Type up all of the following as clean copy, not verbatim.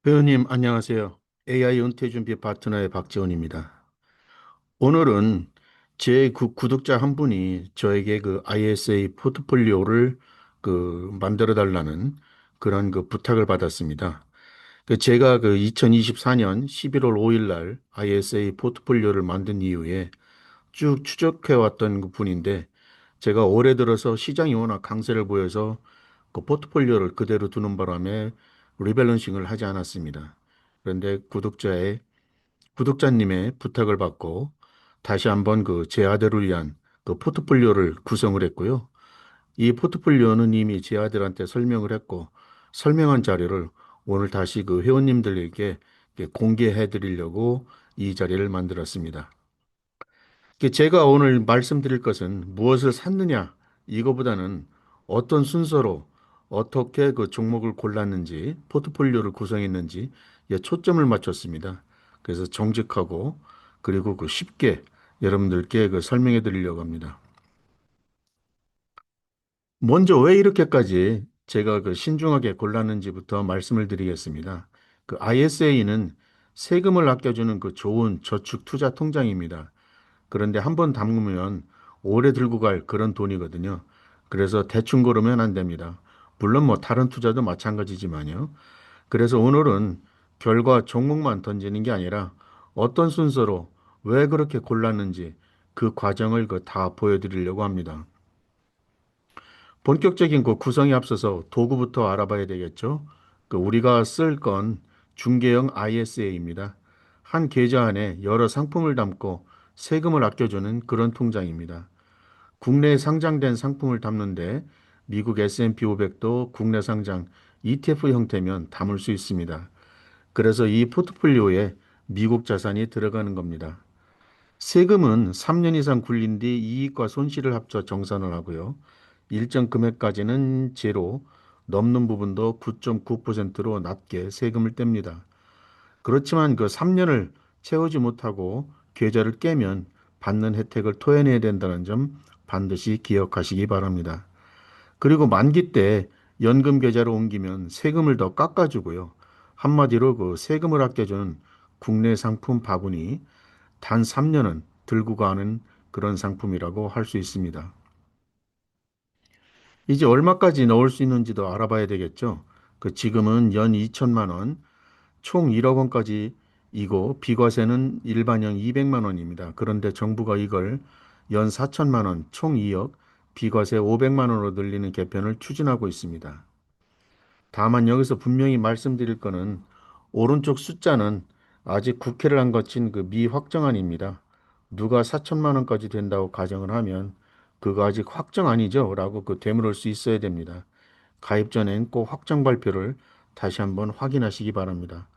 회원님, 안녕하세요. AI 은퇴 준비 파트너의 박지원입니다. 오늘은 제 구독자 한 분이 저에게 그 ISA 포트폴리오를 만들어 달라는 그런 부탁을 받았습니다. 제가 2024년 11월 5일 날 ISA 포트폴리오를 만든 이후에 쭉 추적해 왔던 그 분인데, 제가 올해 들어서 시장이 워낙 강세를 보여서 그 포트폴리오를 그대로 두는 바람에 리밸런싱을 하지 않았습니다. 그런데 구독자님의 부탁을 받고 다시 한번 제 아들을 위한 그 포트폴리오를 구성을 했고요. 이 포트폴리오는 이미 제 아들한테 설명을 했고, 설명한 자료를 오늘 다시 그 회원님들에게 이렇게 공개해 드리려고 이 자리를 만들었습니다. 제가 오늘 말씀드릴 것은 무엇을 샀느냐, 이거보다는 어떤 순서로 어떻게 그 종목을 골랐는지, 포트폴리오를 구성했는지 초점을 맞췄습니다. 그래서 정직하고 그리고 쉽게 여러분들께 설명해 드리려고 합니다. 먼저 왜 이렇게까지 제가 신중하게 골랐는지부터 말씀을 드리겠습니다. ISA는 세금을 아껴주는 좋은 저축 투자 통장입니다. 그런데 한번 담그면 오래 들고 갈 그런 돈이거든요. 그래서 대충 고르면 안 됩니다. 물론 뭐 다른 투자도 마찬가지지만요. 그래서 오늘은 결과 종목만 던지는 게 아니라 어떤 순서로 왜 그렇게 골랐는지 그 과정을 다 보여드리려고 합니다. 본격적인 구성에 앞서서 도구부터 알아봐야 되겠죠. 우리가 쓸 건 중개형 ISA입니다. 한 계좌 안에 여러 상품을 담고 세금을 아껴주는 그런 통장입니다. 국내에 상장된 상품을 담는데 미국 S&P 500도 국내 상장 ETF 형태면 담을 수 있습니다. 그래서 이 포트폴리오에 미국 자산이 들어가는 겁니다. 세금은 3년 이상 굴린 뒤 이익과 손실을 합쳐 정산을 하고요. 일정 금액까지는 제로, 넘는 부분도 9.9%로 낮게 세금을 뗍니다. 그렇지만 3년을 채우지 못하고 계좌를 깨면 받는 혜택을 토해내야 된다는 점 반드시 기억하시기 바랍니다. 그리고 만기 때 연금 계좌로 옮기면 세금을 더 깎아주고요. 한마디로 세금을 아껴주는 국내 상품 바구니 단 3년은 들고 가는 그런 상품이라고 할 수 있습니다. 이제 얼마까지 넣을 수 있는지도 알아봐야 되겠죠. 지금은 연 2천만 원, 총 1억 원까지 이고 비과세는 일반형 200만 원입니다. 그런데 정부가 이걸 연 4천만 원, 총 2억, 비과세 500만 원으로 늘리는 개편을 추진하고 있습니다. 다만 여기서 분명히 말씀드릴 거는 오른쪽 숫자는 아직 국회를 안 거친 미확정안입니다. 누가 4천만 원까지 된다고 가정을 하면 그거 아직 확정 아니죠? 라고 되물을 수 있어야 됩니다. 가입 전엔 꼭 확정 발표를 다시 한번 확인하시기 바랍니다.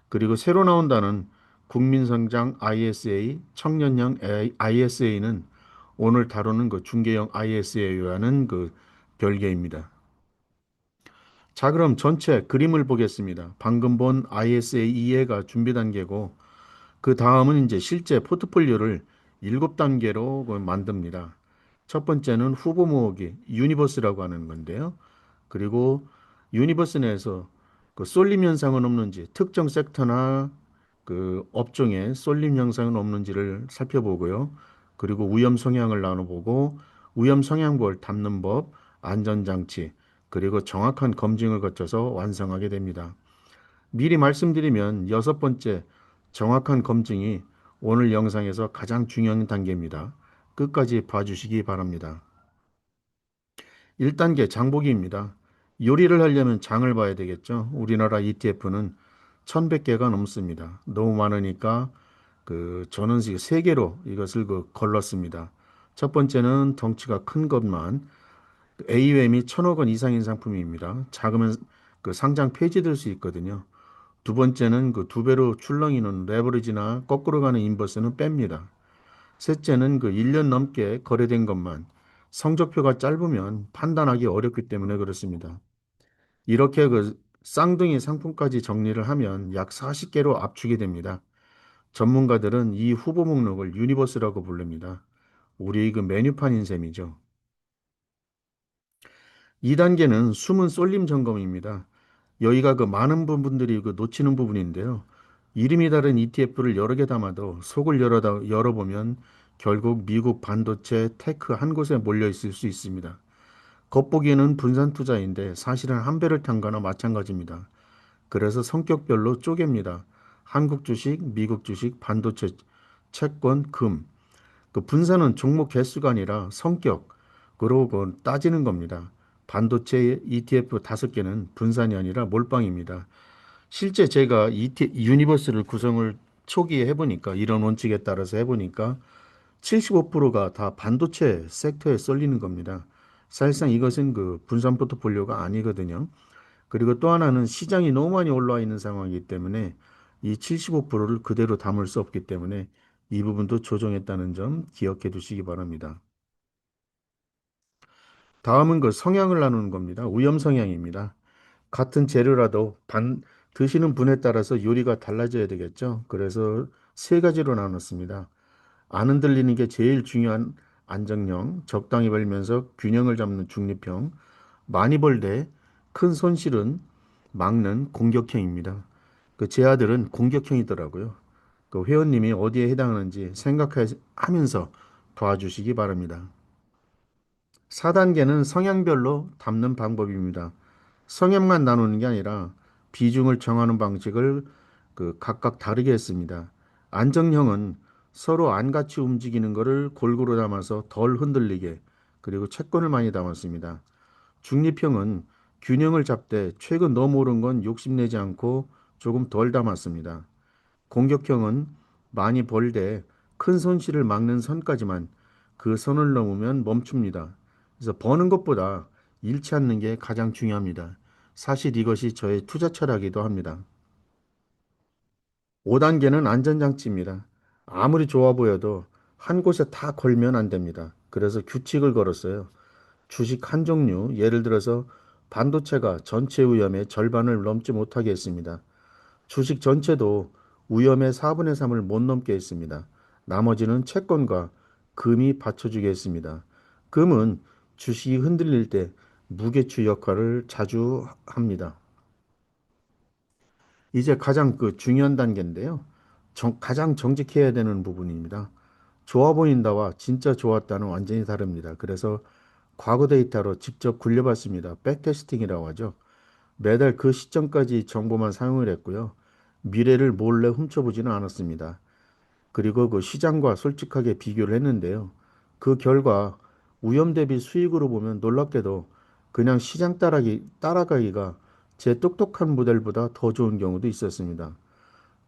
그리고 새로 나온다는 국민성장 ISA, 청년형 ISA는 오늘 다루는 중개형 ISA와는 별개입니다. 자, 그럼 전체 그림을 보겠습니다. 방금 본 ISA 2회가 준비 단계고, 그 다음은 이제 실제 포트폴리오를 7단계로 만듭니다. 첫 번째는 후보 모으기, 유니버스라고 하는 건데요. 그리고 유니버스 내에서 쏠림 현상은 없는지, 특정 섹터나 업종에 쏠림 현상은 없는지를 살펴보고요. 그리고 위험 성향을 나눠보고, 위험 성향별 담는 법, 안전장치, 그리고 정확한 검증을 거쳐서 완성하게 됩니다. 미리 말씀드리면 여섯 번째 정확한 검증이 오늘 영상에서 가장 중요한 단계입니다. 끝까지 봐주시기 바랍니다. 1단계 장보기입니다. 요리를 하려면 장을 봐야 되겠죠. 우리나라 ETF는 1100개가 넘습니다. 너무 많으니까 저는 3개로 이것을 걸렀습니다. 첫 번째는 덩치가 큰 것만 AUM이 1000억 원 이상인 상품입니다. 작으면 상장 폐지될 수 있거든요. 두 번째는 두 배로 출렁이는 레버리지나 거꾸로 가는 인버스는 뺍니다. 셋째는 1년 넘게 거래된 것만 성적표가 짧으면 판단하기 어렵기 때문에 그렇습니다. 이렇게 쌍둥이 상품까지 정리를 하면 약 40개로 압축이 됩니다. 전문가들은 이 후보 목록을 유니버스라고 부릅니다. 우리 메뉴판인 셈이죠. 2단계는 숨은 쏠림 점검입니다. 여기가 그 많은 부분들이 그 놓치는 부분인데요. 이름이 다른 ETF를 여러 개 담아도 속을 열어보면 결국 미국 반도체 테크 한 곳에 몰려 있을 수 있습니다. 겉보기에는 분산 투자인데 사실은 한 배를 탄 거나 마찬가지입니다. 그래서 성격별로 쪼갭니다. 한국 주식, 미국 주식, 반도체, 채권, 금. 그 분산은 종목 개수가 아니라 성격으로 그 따지는 겁니다. 반도체 ETF 5개는 분산이 아니라 몰빵입니다. 실제 제가 유니버스를 구성을 초기에 해보니까 이런 원칙에 따라서 해보니까 75%가 다 반도체 섹터에 쏠리는 겁니다. 사실상 이것은 그 분산 포트폴리오가 아니거든요. 그리고 또 하나는 시장이 너무 많이 올라와 있는 상황이기 때문에 이 75%를 그대로 담을 수 없기 때문에 이 부분도 조정했다는 점 기억해 두시기 바랍니다. 다음은 그 성향을 나누는 겁니다. 위험 성향입니다. 같은 재료라도 드시는 분에 따라서 요리가 달라져야 되겠죠. 그래서 세 가지로 나눴습니다. 안 흔들리는 게 제일 중요한 안정형, 적당히 벌면서 균형을 잡는 중립형, 많이 벌 때 큰 손실은 막는 공격형입니다. 그 제 아들은 공격형이더라고요. 그 회원님이 어디에 해당하는지 생각하면서 도와주시기 바랍니다. 4단계는 성향별로 담는 방법입니다. 성향만 나누는 게 아니라 비중을 정하는 방식을 그 각각 다르게 했습니다. 안정형은 서로 안같이 움직이는 것을 골고루 담아서 덜 흔들리게 그리고 채권을 많이 담았습니다. 중립형은 균형을 잡되 최근 너무 오른 건 욕심내지 않고 조금 덜 담았습니다. 공격형은 많이 벌되 큰 손실을 막는 선까지만 그 선을 넘으면 멈춥니다. 그래서 버는 것보다 잃지 않는 게 가장 중요합니다. 사실 이것이 저의 투자 철학이기도 합니다. 5단계는 안전장치입니다. 아무리 좋아 보여도 한 곳에 다 걸면 안 됩니다. 그래서 규칙을 걸었어요. 주식 한 종류, 예를 들어서 반도체가 전체 위험의 절반을 넘지 못하게 했습니다. 주식 전체도 위험의 4분의 3을 못 넘게 했습니다. 나머지는 채권과 금이 받쳐주게 했습니다. 금은 주식이 흔들릴 때 무게추 역할을 자주 합니다. 이제 가장 그 중요한 단계인데요. 가장 정직해야 되는 부분입니다. 좋아 보인다와 진짜 좋았다는 완전히 다릅니다. 그래서 과거 데이터로 직접 굴려봤습니다. 백테스팅이라고 하죠. 매달 그 시점까지 정보만 사용을 했고요. 미래를 몰래 훔쳐보지는 않았습니다. 그리고 그 시장과 솔직하게 비교를 했는데요. 그 결과 위험 대비 수익으로 보면 놀랍게도 그냥 시장 따라가기가 제 똑똑한 모델보다 더 좋은 경우도 있었습니다.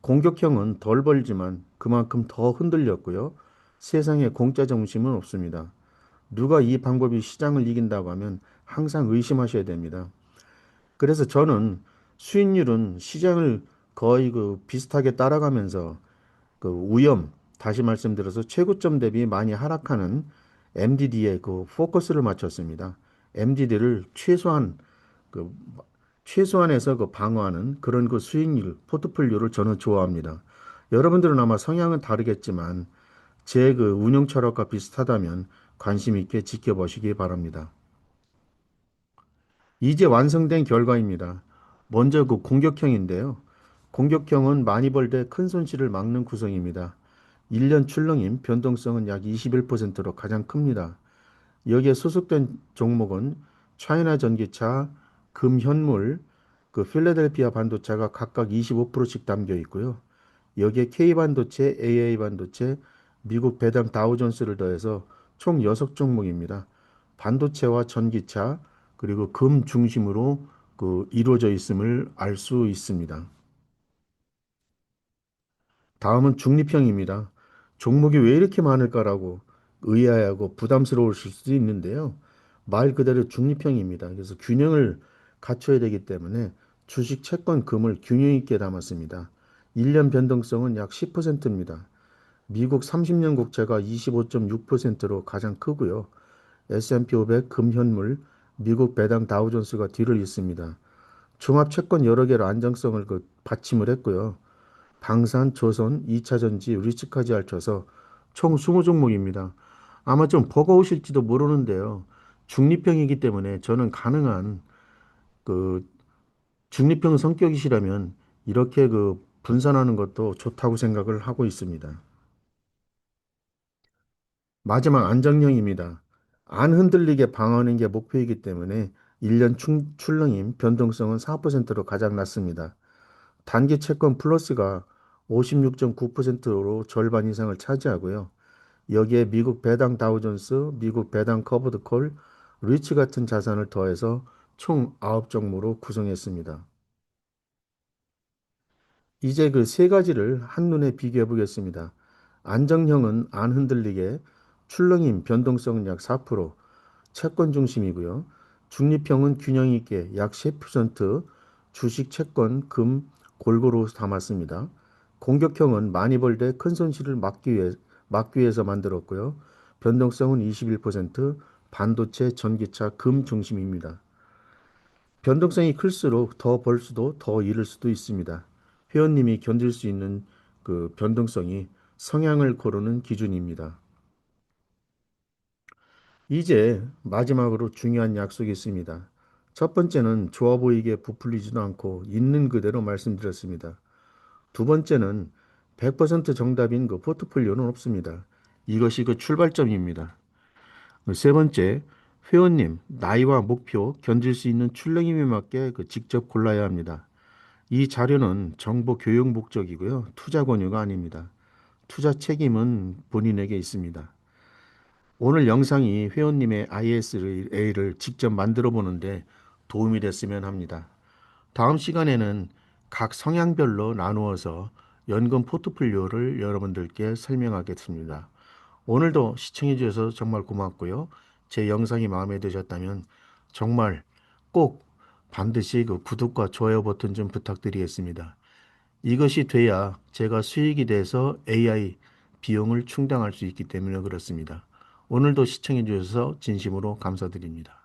공격형은 덜 벌지만 그만큼 더 흔들렸고요. 세상에 공짜 점심은 없습니다. 누가 이 방법이 시장을 이긴다고 하면 항상 의심하셔야 됩니다. 그래서 저는 수익률은 시장을 거의 그 비슷하게 따라가면서 그 다시 말씀드려서 최고점 대비 많이 하락하는 MDD에 그 포커스를 맞췄습니다. MDD를 그 최소한에서 그 방어하는 그런 그 수익률, 포트폴리오를 저는 좋아합니다. 여러분들은 아마 성향은 다르겠지만 제 그 운영 철학과 비슷하다면 관심 있게 지켜보시기 바랍니다. 이제 완성된 결과입니다. 먼저 그 공격형인데요. 공격형은 많이 벌 때 큰 손실을 막는 구성입니다. 1년 출렁임 변동성은 약 21%로 가장 큽니다. 여기에 소속된 종목은 차이나 전기차, 금현물, 그 필라델피아 반도체가 각각 25%씩 담겨 있고요. 여기에 K반도체, AI반도체, 미국 배당 다우존스를 더해서 총 6종목입니다. 반도체와 전기차, 그리고 금 중심으로 그 이루어져 있음을 알 수 있습니다. 다음은 중립형입니다. 종목이 왜 이렇게 많을까라고 의아해하고 부담스러우실 수도 있는데요. 말 그대로 중립형입니다. 그래서 균형을 갖춰야 되기 때문에 주식, 채권, 금을 균형 있게 담았습니다. 1년 변동성은 약 10%입니다. 미국 30년 국채가 25.6%로 가장 크고요. S&P 500 금현물, 미국 배당 다우존스가 뒤를 잇습니다. 종합 채권 여러 개로 안정성을 그 받침을 했고요. 방산, 조선, 2차전지, 리츠까지 합쳐서 총 20종목입니다. 아마 좀 버거우실지도 모르는데요. 중립형이기 때문에 저는 가능한 그 중립형 성격이시라면 이렇게 분산하는 것도 좋다고 생각을 하고 있습니다. 마지막 안정형입니다. 안 흔들리게 방어하는 게 목표이기 때문에 1년 출렁임 변동성은 4%로 가장 낮습니다. 단기 채권 플러스가 56.9%로 절반 이상을 차지하고요. 여기에 미국 배당 다우존스, 미국 배당 커버드 콜, 리츠 같은 자산을 더해서 총 9종목으로 구성했습니다. 이제 그 세 가지를 한눈에 비교해 보겠습니다. 안정형은 안 흔들리게, 출렁임 변동성은 약 4%, 채권 중심이고요. 중립형은 균형 있게 약 10% 주식, 채권, 금 골고루 담았습니다. 공격형은 많이 벌 때 큰 손실을 막기 위해서 만들었고요. 변동성은 21%, 반도체, 전기차, 금 중심입니다. 변동성이 클수록 더 벌 수도 더 잃을 수도 있습니다. 회원님이 견딜 수 있는 그 변동성이 성향을 고르는 기준입니다. 이제 마지막으로 중요한 약속이 있습니다. 첫 번째는 좋아 보이게 부풀리지도 않고 있는 그대로 말씀드렸습니다. 두 번째는 100% 정답인 그 포트폴리오는 없습니다. 이것이 그 출발점입니다. 세 번째, 회원님, 나이와 목표, 견딜 수 있는 출렁임에 맞게 직접 골라야 합니다. 이 자료는 정보 교육 목적이고요. 투자 권유가 아닙니다. 투자 책임은 본인에게 있습니다. 오늘 영상이 회원님의 ISA를 직접 만들어 보는데 도움이 됐으면 합니다. 다음 시간에는 각 성향별로 나누어서 연금 포트폴리오를 여러분들께 설명하겠습니다. 오늘도 시청해 주셔서 정말 고맙고요. 제 영상이 마음에 드셨다면 정말 꼭 반드시 그 구독과 좋아요 버튼 좀 부탁드리겠습니다. 이것이 돼야 제가 수익이 돼서 AI 비용을 충당할 수 있기 때문에 그렇습니다. 오늘도 시청해 주셔서 진심으로 감사드립니다.